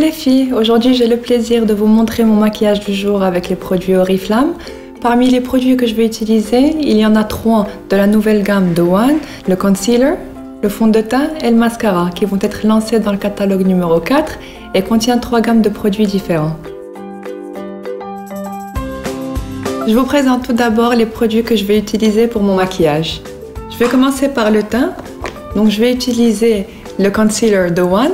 les filles, aujourd'hui j'ai le plaisir de vous montrer mon maquillage du jour avec les produits Oriflamme. Parmi les produits que je vais utiliser, il y en a 3 de la nouvelle gamme de One, le concealer, le fond de teint et le mascara qui vont être lancés dans le catalogue numéro 4 et contient 3 gammes de produits différents. Je vous présente tout d'abord les produits que je vais utiliser pour mon maquillage. Je vais commencer par le teint, donc je vais utiliser le concealer de One,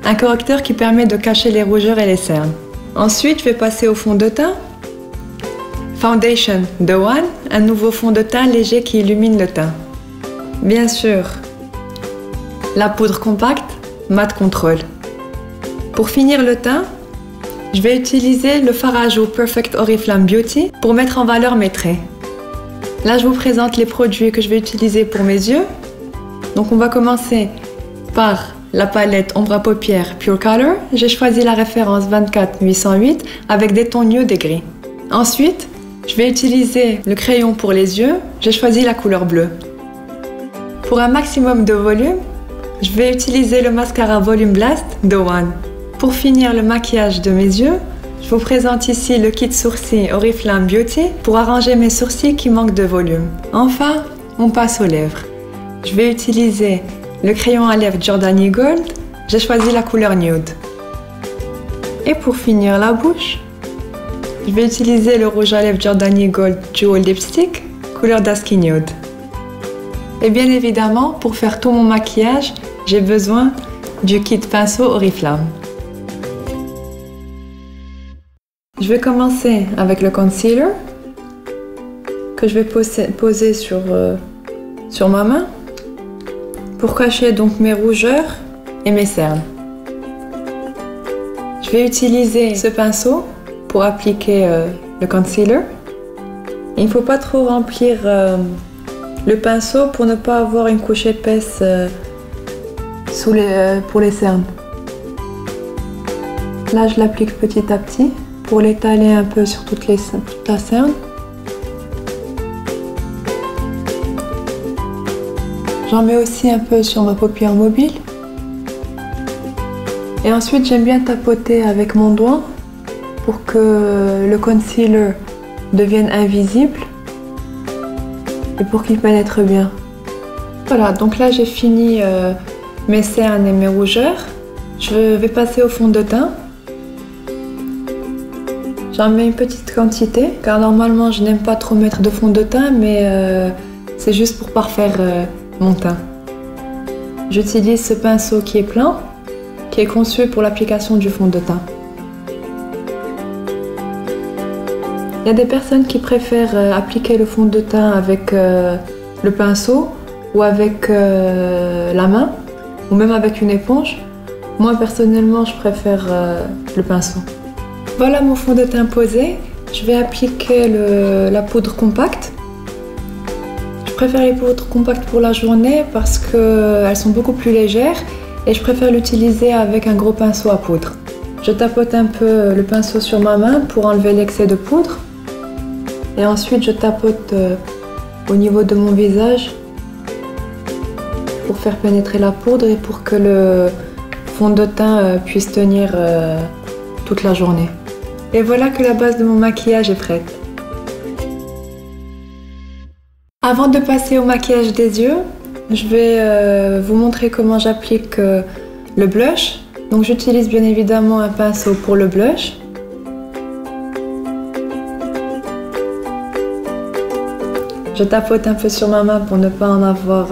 un correcteur qui permet de cacher les rougeurs et les cernes. Ensuite, je vais passer au fond de teint. Foundation de One, un nouveau fond de teint léger qui illumine le teint. Bien sûr, la poudre compacte Matte Control. Pour finir le teint, je vais utiliser le fard à joues Perfect Oriflamme Beauty pour mettre en valeur mes traits. Là, je vous présente les produits que je vais utiliser pour mes yeux. Donc, on va commencer par la palette ombre à paupières Pure Color. J'ai choisi la référence 24808 avec des tons nude et gris. Ensuite, je vais utiliser le crayon pour les yeux. J'ai choisi la couleur bleue. Pour un maximum de volume, je vais utiliser le mascara Volume Blast de One. Pour finir le maquillage de mes yeux, je vous présente ici le kit sourcils Oriflamme Beauty pour arranger mes sourcils qui manquent de volume. Enfin, on passe aux lèvres. Je vais utiliser le crayon à lèvres Giordani Gold, j'ai choisi la couleur nude. Et pour finir la bouche, je vais utiliser le rouge à lèvres Giordani Gold Duo Lipstick, couleur Dusky Nude. Et bien évidemment, pour faire tout mon maquillage, j'ai besoin du kit pinceau Oriflamme. Je vais commencer avec le concealer que je vais poser sur ma main pour cacher donc mes rougeurs et mes cernes. Je vais utiliser ce pinceau pour appliquer le concealer. Il ne faut pas trop remplir le pinceau pour ne pas avoir une couche épaisse pour les cernes. Là, je l'applique petit à petit pour l'étaler un peu sur toute la cerne. J'en mets aussi un peu sur ma paupière mobile. Et ensuite, j'aime bien tapoter avec mon doigt pour que le concealer devienne invisible et pour qu'il pénètre bien. Voilà, donc là j'ai fini mes cernes et mes rougeurs. Je vais passer au fond de teint. J'en mets une petite quantité car normalement je n'aime pas trop mettre de fond de teint, mais c'est juste pour parfaire mon teint. J'utilise ce pinceau qui est plein, qui est conçu pour l'application du fond de teint. Il y a des personnes qui préfèrent appliquer le fond de teint avec le pinceau ou avec la main ou même avec une éponge. Moi personnellement je préfère le pinceau. Voilà mon fond de teint posé. Je vais appliquer la poudre compacte. Je préfère les poudres compactes pour la journée parce qu'elles sont beaucoup plus légères et je préfère l'utiliser avec un gros pinceau à poudre. Je tapote un peu le pinceau sur ma main pour enlever l'excès de poudre et ensuite je tapote au niveau de mon visage pour faire pénétrer la poudre et pour que le fond de teint puisse tenir toute la journée. Et voilà que la base de mon maquillage est prête. Avant de passer au maquillage des yeux, je vais vous montrer comment j'applique le blush. Donc j'utilise bien évidemment un pinceau pour le blush. Je tapote un peu sur ma main pour ne pas en avoir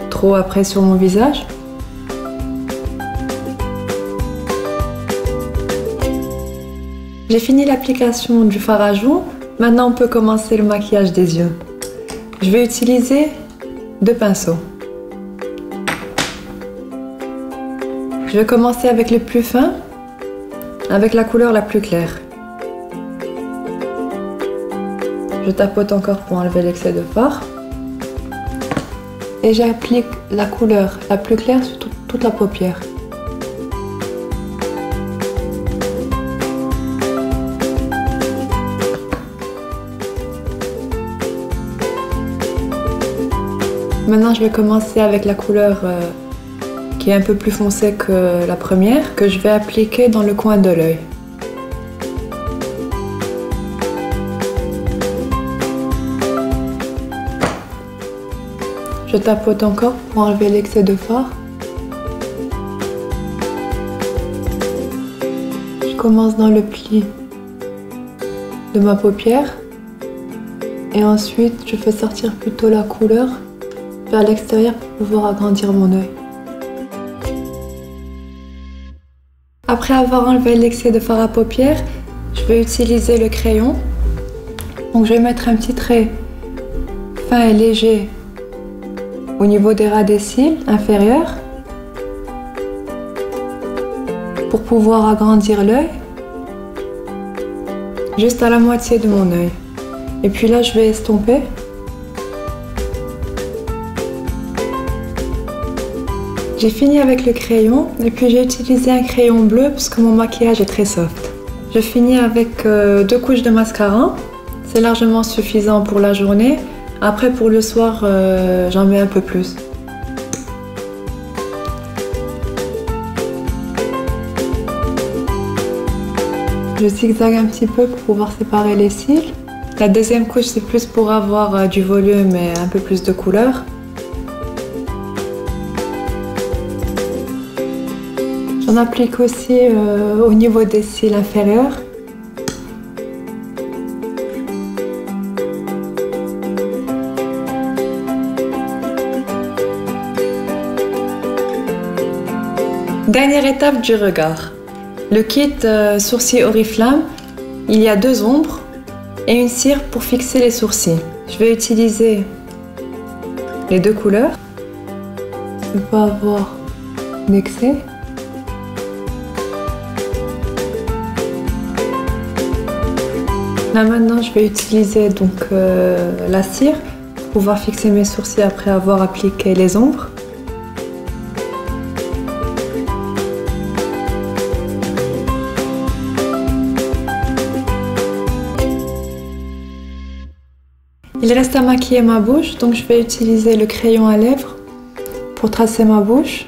trop après sur mon visage. J'ai fini l'application du fard à joues. Maintenant on peut commencer le maquillage des yeux. Je vais utiliser 2 pinceaux. Je vais commencer avec le plus fin, avec la couleur la plus claire. Je tapote encore pour enlever l'excès de fard. Et j'applique la couleur la plus claire sur toute la paupière. Maintenant, je vais commencer avec la couleur qui est un peu plus foncé que la première, que je vais appliquer dans le coin de l'œil. Je tapote encore pour enlever l'excès de fard. Je commence dans le pli de ma paupière et ensuite je fais sortir plutôt la couleur vers l'extérieur pour pouvoir agrandir mon œil. Après avoir enlevé l'excès de fard à paupières, je vais utiliser le crayon. Donc je vais mettre un petit trait fin et léger au niveau des ras des cils inférieurs pour pouvoir agrandir l'œil juste à la moitié de mon œil. Et puis là, je vais estomper. J'ai fini avec le crayon et puis j'ai utilisé un crayon bleu parce que mon maquillage est très soft. Je finis avec 2 couches de mascara. C'est largement suffisant pour la journée. Après, pour le soir, j'en mets un peu plus. Je zigzague un petit peu pour pouvoir séparer les cils. La deuxième couche, c'est plus pour avoir du volume et un peu plus de couleur. J'en applique aussi au niveau des cils inférieurs. Dernière étape du regard. Le kit sourcils Oriflamme, il y a 2 ombres et une cire pour fixer les sourcils. Je vais utiliser les 2 couleurs. Je ne veux pas avoir d'excès. Là maintenant, je vais utiliser donc la cire pour pouvoir fixer mes sourcils après avoir appliqué les ombres. Il reste à maquiller ma bouche, donc je vais utiliser le crayon à lèvres pour tracer ma bouche.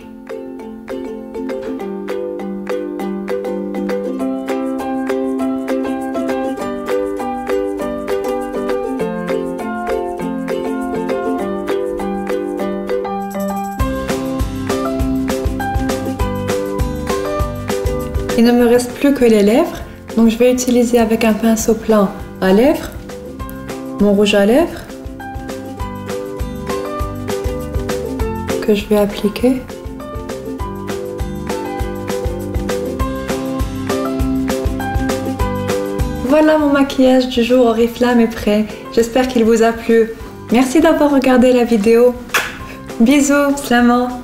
Il ne me reste plus que les lèvres, donc je vais utiliser avec un pinceau plat à lèvres mon rouge à lèvres que je vais appliquer. Voilà, mon maquillage du jour Oriflamme est prêt. J'espère qu'il vous a plu. Merci d'avoir regardé la vidéo. Bisous, Slaman.